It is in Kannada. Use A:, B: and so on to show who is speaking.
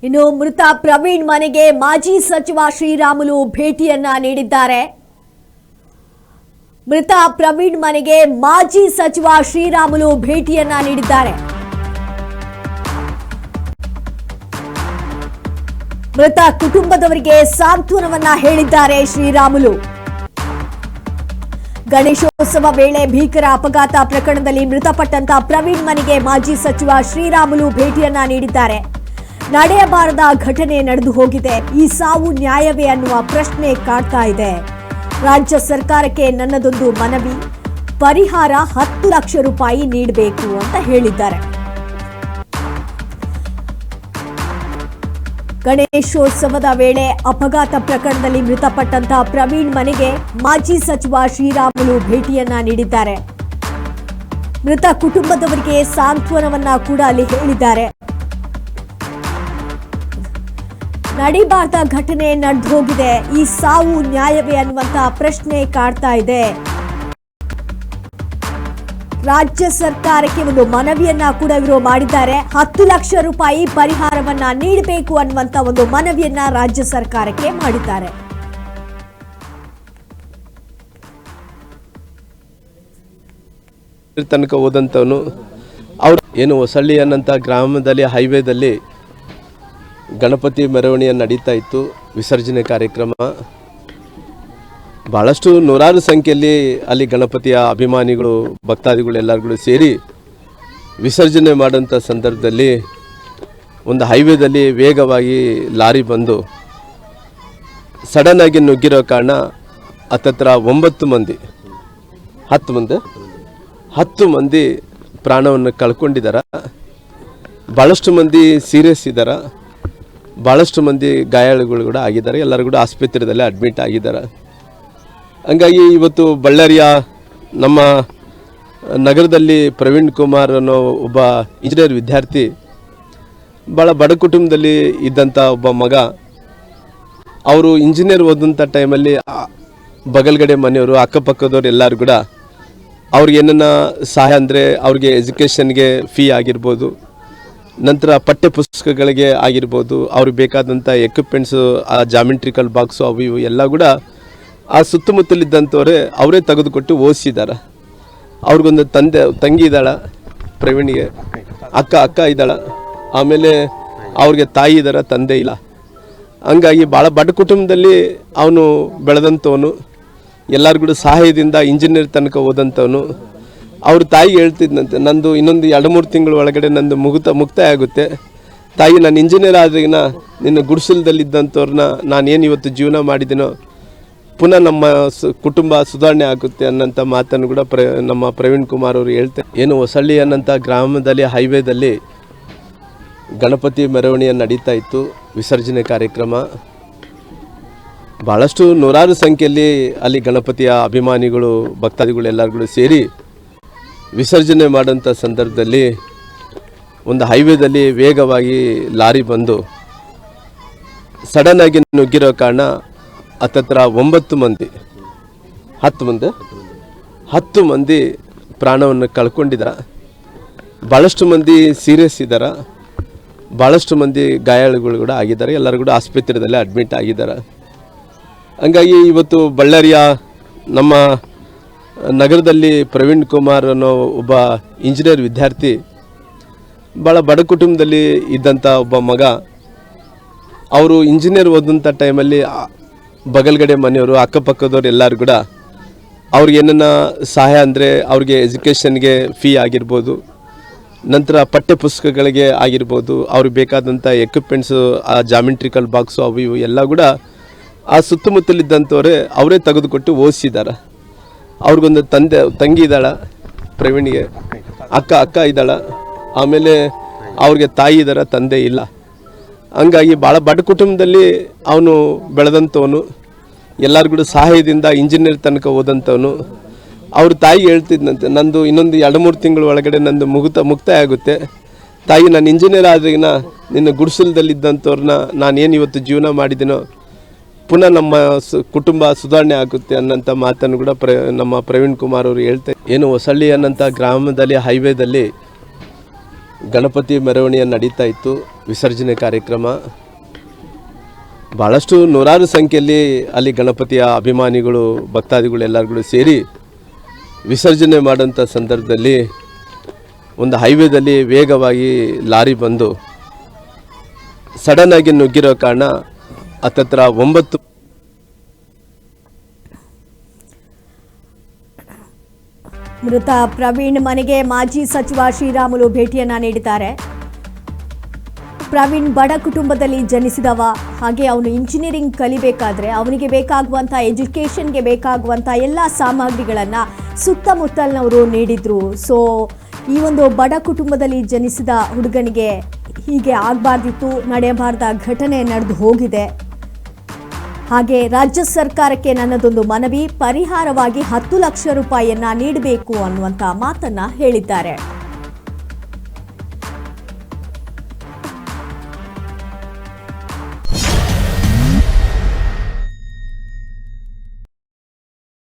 A: ಇನ್ನು ಮೃತ ಪ್ರವೀಣ್ ಮನೆಗೆ ಮಾಜಿ ಸಚಿವ ಶ್ರೀರಾಮುಲು ಭೇಟಿಯನ್ನ ನೀಡಿದ್ದಾರೆ. ಮೃತ ಪ್ರವೀಣ್ ಮನೆಗೆ ಮಾಜಿ ಸಚಿವ ಶ್ರೀರಾಮುಲು ಭೇಟಿಯನ್ನ ನೀಡಿದ್ದಾರೆ. ಮೃತ ಕುಟುಂಬದವರಿಗೆ ಸಾಂತ್ವನವನ್ನ ಹೇಳಿದ್ದಾರೆ ಶ್ರೀರಾಮುಲು. ಗಣೇಶೋತ್ಸವ ವೇಳೆ ಭೀಕರ ಅಪಘಾತ ಪ್ರಕರಣದಲ್ಲಿ ಮೃತಪಟ್ಟಂತ ಪ್ರವೀಣ್ ಮನೆಗೆ ಮಾಜಿ ಸಚಿವ ಶ್ರೀರಾಮುಲು ಭೇಟಿಯನ್ನ ನೀಡಿದ್ದಾರೆ. ನಡೆಯಬಾರದ ಘಟನೆ ನಡೆದು ಹೋಗಿದೆ, ಈ ಸಾವು ನ್ಯಾಯವೇ ಅನ್ನುವ ಪ್ರಶ್ನೆ ಕಾಡ್ತಾ ಇದೆ. ರಾಜ್ಯ ಸರ್ಕಾರಕ್ಕೆ ನನ್ನದೊಂದು ಮನವಿ, ಪರಿಹಾರ 10 ಲಕ್ಷ ರೂಪಾಯಿ ನೀಡಬೇಕು ಅಂತ ಹೇಳಿದ್ದಾರೆ. ಗಣೇಶೋತ್ಸವದ ವೇಳೆ ಅಪಘಾತ ಪ್ರಕರಣದಲ್ಲಿ ಮೃತಪಟ್ಟಂತಹ ಪ್ರವೀಣ್ ಮನೆಗೆ ಮಾಜಿ ಸಚಿವ ಶ್ರೀರಾಮುಲು ಭೇಟಿಯನ್ನ ನೀಡಿದ್ದಾರೆ. ಮೃತ ಕುಟುಂಬದವರಿಗೆ ಸಾಂತ್ವನವನ್ನ ಕೂಡ ಅಲ್ಲಿ ಹೇಳಿದ್ದಾರೆ. ನಡಿಬಾರ್ದ ಘಟನೆ ನಡೆದು ಹೋಗಿದೆ, ಈ ಸಾವು ನ್ಯಾಯವೇ ಅನ್ನುವಂತ ಪ್ರಶ್ನೆ ಕಾಡ್ತಾ ಇದೆ. ರಾಜ್ಯ ಸರ್ಕಾರಕ್ಕೆ ಒಂದು ಮನವಿಯನ್ನ ಕೂಡ ಇವರು ಮಾಡಿದ್ದಾರೆ. 10 ಲಕ್ಷ ರೂಪಾಯಿ ಪರಿಹಾರವನ್ನ ನೀಡಬೇಕು ಅನ್ನುವಂತ ಒಂದು ಮನವಿಯನ್ನ ರಾಜ್ಯ ಸರ್ಕಾರಕ್ಕೆ ಮಾಡಿದ್ದಾರೆ.
B: ತನಕ ಹೋದಂತವನು ಅವರು ಏನು ಹೊಸಳ್ಳಿ ಅನ್ನಂತ ಗ್ರಾಮದಲ್ಲಿ ಹೈವೇದಲ್ಲಿ ಗಣಪತಿ ಮೆರವಣಿಗೆ ನಡೀತಾ ಇತ್ತು. ವಿಸರ್ಜನೆ ಕಾರ್ಯಕ್ರಮ ಭಾಳಷ್ಟು ನೂರಾರು ಸಂಖ್ಯೆಯಲ್ಲಿ ಅಲ್ಲಿ ಗಣಪತಿಯ ಅಭಿಮಾನಿಗಳು ಭಕ್ತಾದಿಗಳು ಎಲ್ಲರೂ ಸೇರಿ ವಿಸರ್ಜನೆ ಮಾಡೋಂಥ ಸಂದರ್ಭದಲ್ಲಿ ಒಂದು ಹೈವೇದಲ್ಲಿ ವೇಗವಾಗಿ ಲಾರಿ ಬಂದು ಸಡನ್ನಾಗಿ ನುಗ್ಗಿರೋ ಕಾರಣ ಹತ್ತತ್ರ 9 ಮಂದಿ 10 ಮಂದಿ ಪ್ರಾಣವನ್ನು ಕಳ್ಕೊಂಡಿದ್ದಾರೆ. ಭಾಳಷ್ಟು ಮಂದಿ ಸೀರಿಯಸ್ ಇದ್ದಾರೆ, ಭಾಳಷ್ಟು ಮಂದಿ ಗಾಯಾಳುಗಳು ಕೂಡ ಆಗಿದ್ದಾರೆ. ಎಲ್ಲರೂ ಕೂಡ ಆಸ್ಪತ್ರೆಯಲ್ಲಿ ಅಡ್ಮಿಟ್ ಆಗಿದ್ದಾರೆ. ಹಂಗಾಗಿ ಇವತ್ತು ಬಳ್ಳಾರಿಯ ನಮ್ಮ ನಗರದಲ್ಲಿ ಪ್ರವೀಣ್ ಕುಮಾರ್ ಅನ್ನೋ ಒಬ್ಬ ಇಂಜಿನಿಯರ್ ವಿದ್ಯಾರ್ಥಿ, ಭಾಳ ಬಡ ಕುಟುಂಬದಲ್ಲಿ ಇದ್ದಂಥ ಒಬ್ಬ ಮಗ. ಅವರು ಇಂಜಿನಿಯರ್ ಓದಂಥ ಟೈಮಲ್ಲಿ ಬಗಲ್ಗಡೆ ಮನೆಯವರು ಅಕ್ಕಪಕ್ಕದವ್ರು ಎಲ್ಲರೂ ಕೂಡ ಅವ್ರಿಗೆ ಏನನ್ನ ಸಹಾಯ ಅಂದರೆ ಅವ್ರಿಗೆ ಎಜುಕೇಷನ್ಗೆ ಫೀ ಆಗಿರ್ಬೋದು, ನಂತರ ಪಠ್ಯ ಪುಸ್ತಕಗಳಿಗೆ ಆಗಿರ್ಬೋದು, ಅವ್ರಿಗೆ ಬೇಕಾದಂಥ ಎಕ್ವಿಪ್ಮೆಂಟ್ಸು, ಆ ಜಾಮೆಟ್ರಿಕಲ್ ಬಾಕ್ಸು ಅವು ಇವು ಎಲ್ಲ ಕೂಡ ಆ ಸುತ್ತಮುತ್ತಲಿದ್ದಂಥವರೇ ಅವರೇ ತೆಗೆದುಕೊಟ್ಟು ಓದಿಸಿದ್ದಾರೆ. ಅವ್ರಿಗೊಂದು ತಂಗಿ ಇದ್ದಾಳೆ, ಪ್ರವೀಣ್ಗೆ ಅಕ್ಕ ಇದ್ದಾಳೆ, ಆಮೇಲೆ ಅವ್ರಿಗೆ ತಾಯಿ ಇದ್ದಾರೆ, ತಂದೆ ಇಲ್ಲ. ಹಂಗಾಗಿ ಭಾಳ ಬಡ ಕುಟುಂಬದಲ್ಲಿ ಅವನು ಬೆಳೆದಂಥವನು, ಎಲ್ಲರೂ ಕೂಡ ಸಹಾಯದಿಂದ ಇಂಜಿನಿಯರ್ ತನಕ ಹೋದಂಥವನು. ಅವ್ರ ತಾಯಿಗೆ ಹೇಳ್ತಿದ್ದಂತೆ, ನಂದು ಇನ್ನೊಂದು 2-3 ತಿಂಗಳ ಒಳಗಡೆ ನಂದು ಮುಕ್ತಾಯ ಆಗುತ್ತೆ ತಾಯಿ, ನಾನು ಇಂಜಿನಿಯರ್ ಆದ್ರಿಗಿನ ನಿನ್ನ ಗುಡಿಸಲದಲ್ಲಿದ್ದಂಥವ್ರನ್ನ ನಾನೇನು ಇವತ್ತು ಜೀವನ ಮಾಡಿದ್ದೀನೋ ಪುನಃ ನಮ್ಮ ಕುಟುಂಬ ಸುಧಾರಣೆ ಆಗುತ್ತೆ ಅನ್ನೋಂಥ ಮಾತನ್ನು ಕೂಡ ನಮ್ಮ ಪ್ರವೀಣ್ ಕುಮಾರ್ ಅವರು ಹೇಳ್ತಾರೆ. ಏನು ಹೊಸಳ್ಳಿ ಅನ್ನಂಥ ಗ್ರಾಮದಲ್ಲಿ ಹೈವೇದಲ್ಲಿ ಗಣಪತಿ ಮೆರವಣಿಗೆ ನಡೀತಾ ಇತ್ತು. ವಿಸರ್ಜನೆ ಕಾರ್ಯಕ್ರಮ ಭಾಳಷ್ಟು ನೂರಾರು ಸಂಖ್ಯೆಯಲ್ಲಿ ಅಲ್ಲಿ ಗಣಪತಿಯ ಅಭಿಮಾನಿಗಳು ಭಕ್ತಾದಿಗಳು ಎಲ್ಲರೂ ಸೇರಿ ವಿಸರ್ಜನೆ ಮಾಡೋಂಥ ಸಂದರ್ಭದಲ್ಲಿ ಒಂದು ಹೈವೇದಲ್ಲಿ ವೇಗವಾಗಿ ಲಾರಿ ಬಂದು ಸಡನ್ನಾಗಿ ನುಗ್ಗಿರೋ ಕಾರಣ ಹತ್ತತ್ರ 9 ಮಂದಿ 10 ಮಂದಿ ಪ್ರಾಣವನ್ನು ಕಳ್ಕೊಂಡಿದ್ದಾರೆ. ಭಾಳಷ್ಟು ಮಂದಿ ಸೀರಿಯಸ್ ಇದ್ದಾರೆ, ಭಾಳಷ್ಟು ಮಂದಿ ಗಾಯಾಳುಗಳು ಕೂಡ ಆಗಿದ್ದಾರೆ. ಎಲ್ಲರೂ ಕೂಡ ಆಸ್ಪತ್ರೆಯಲ್ಲಿ ಅಡ್ಮಿಟ್ ಆಗಿದ್ದಾರೆ. ಹಂಗಾಗಿ ಇವತ್ತು ಬಳ್ಳಾರಿಯ ನಮ್ಮ ನಗರದಲ್ಲಿ ಪ್ರವೀಣ್ ಕುಮಾರ್ ಅನ್ನೋ ಒಬ್ಬ ಇಂಜಿನಿಯರ್ ವಿದ್ಯಾರ್ಥಿ, ಭಾಳ ಬಡ ಕುಟುಂಬದಲ್ಲಿ ಇದ್ದಂಥ ಒಬ್ಬ ಮಗ. ಅವರು ಇಂಜಿನಿಯರ್ ಓದಂಥ ಟೈಮಲ್ಲಿ ಬಗಲ್ಗಡೆ ಮನೆಯವರು ಅಕ್ಕಪಕ್ಕದವ್ರು ಎಲ್ಲರೂ ಕೂಡ ಅವ್ರಿಗೆ ಏನನ್ನ ಸಹಾಯ ಅಂದರೆ ಅವ್ರಿಗೆ ಎಜುಕೇಷನ್ಗೆ ಫೀ ಆಗಿರ್ಬೋದು, ನಂತರ ಪಠ್ಯ ಪುಸ್ತಕಗಳಿಗೆ ಆಗಿರ್ಬೋದು, ಅವ್ರಿಗೆ ಬೇಕಾದಂಥ ಎಕ್ವಿಪ್ಮೆಂಟ್ಸು, ಆ ಜಾಮೆಟ್ರಿಕಲ್ ಬಾಕ್ಸು ಅವು ಇವು ಎಲ್ಲ ಕೂಡ ಆ ಸುತ್ತಮುತ್ತಲಿದ್ದಂಥವರೇ ಅವರೇ ತೆಗೆದುಕೊಟ್ಟು ಓದಿಸಿದ್ದಾರೆ. ಅವ್ರಿಗೊಂದು ತಂಗಿ ಇದ್ದಾಳೆ, ಪ್ರವೀಣ್ಗೆ ಅಕ್ಕ ಇದ್ದಾಳೆ, ಆಮೇಲೆ ಅವ್ರಿಗೆ ತಾಯಿ ಇದ್ದಾರೆ, ತಂದೆ ಇಲ್ಲ. ಹಂಗಾಗಿ ಭಾಳ ಬಡ ಕುಟುಂಬದಲ್ಲಿ ಅವನು ಬೆಳೆದಂಥವನು, ಎಲ್ಲರೂ ಕೂಡ ಸಹಾಯದಿಂದ ಇಂಜಿನಿಯರ್ ತನಕ ಹೋದಂಥವನು. ಅವ್ರ ತಾಯಿಗೆ ಹೇಳ್ತಿದ್ದಂತೆ, ನಂದು ಇನ್ನೊಂದು 2-3 ತಿಂಗಳ ಒಳಗಡೆ ನಂದು ಮುಕ್ತಾಯ ಆಗುತ್ತೆ ತಾಯಿ, ನಾನು ಇಂಜಿನಿಯರ್ ಆದ್ರಿಗಿನ ನಿನ್ನ ಗುಡಿಸಲದಲ್ಲಿದ್ದಂಥವ್ರನ್ನ ನಾನೇನು ಇವತ್ತು ಜೀವನ ಮಾಡಿದ್ದೀನೋ ಪುನಃ ನಮ್ಮ ಕುಟುಂಬ ಸುಧಾರಣೆ ಆಗುತ್ತೆ ಅನ್ನೋಂಥ ಮಾತನ್ನು ಕೂಡ ನಮ್ಮ ಪ್ರವೀಣ್ ಕುಮಾರ್ ಅವರು ಹೇಳ್ತಾರೆ. ಏನು ಹೊಸಳ್ಳಿ ಅನ್ನಂಥ ಗ್ರಾಮದಲ್ಲಿ ಹೈವೇದಲ್ಲಿ ಗಣಪತಿ ಮೆರವಣಿಗೆ ನಡೀತಾ ಇತ್ತು, ವಿಸರ್ಜನೆ ಕಾರ್ಯಕ್ರಮ. ಭಾಳಷ್ಟು ನೂರಾರು ಸಂಖ್ಯೆಯಲ್ಲಿ ಅಲ್ಲಿ ಗಣಪತಿಯ ಅಭಿಮಾನಿಗಳು, ಭಕ್ತಾದಿಗಳು ಎಲ್ಲರೂ ಸೇರಿ ವಿಸರ್ಜನೆ ಮಾಡೋಂಥ ಸಂದರ್ಭದಲ್ಲಿ ಒಂದು ಹೈವೇದಲ್ಲಿ ವೇಗವಾಗಿ ಲಾರಿ ಬಂದು ಸಡನ್ನಾಗಿ ನುಗ್ಗಿರೋ ಕಾರಣ ಹತ್ತತ್ರ 9
A: ಮೃತ ಪ್ರವೀಣ್ ಮನೆಗೆ ಮಾಜಿ ಸಚಿವ ಶ್ರೀರಾಮುಲು ಭೇಟಿಯನ್ನ ನೀಡಿದ್ದಾರೆ. ಪ್ರವೀಣ್ ಬಡ ಕುಟುಂಬದಲ್ಲಿ ಜನಿಸಿದವ. ಹಾಗೆ ಅವನು ಇಂಜಿನಿಯರಿಂಗ್ ಕಲಿಬೇಕಾದ್ರೆ ಅವನಿಗೆ ಬೇಕಾಗುವಂಥ ಎಜುಕೇಷನ್ಗೆ ಬೇಕಾಗುವಂಥ ಎಲ್ಲ ಸಾಮಗ್ರಿಗಳನ್ನು ಸುತ್ತಮುತ್ತಲಿನವರು ನೀಡಿದ್ರು. ಸೊ ಈ ಒಂದು ಬಡ ಕುಟುಂಬದಲ್ಲಿ ಜನಿಸಿದ ಹುಡುಗನಿಗೆ ಹೀಗೆ ಆಗಬಾರ್ದಿತ್ತು, ನಡೆಯಬಾರ್ದ ಘಟನೆ ನಡೆದು ಹೋಗಿದೆ. ಹಾಗೆ ರಾಜ್ಯ ಸರ್ಕಾರಕ್ಕೆ ನನ್ನದೊಂದು ಮನವಿ, ಪರಿಹಾರವಾಗಿ 10 ಲಕ್ಷ ರೂಪಾಯಿಯನ್ನ ನೀಡಬೇಕು ಅನ್ನುವಂಥ ಮಾತನ್ನ ಹೇಳಿದ್ದಾರೆ.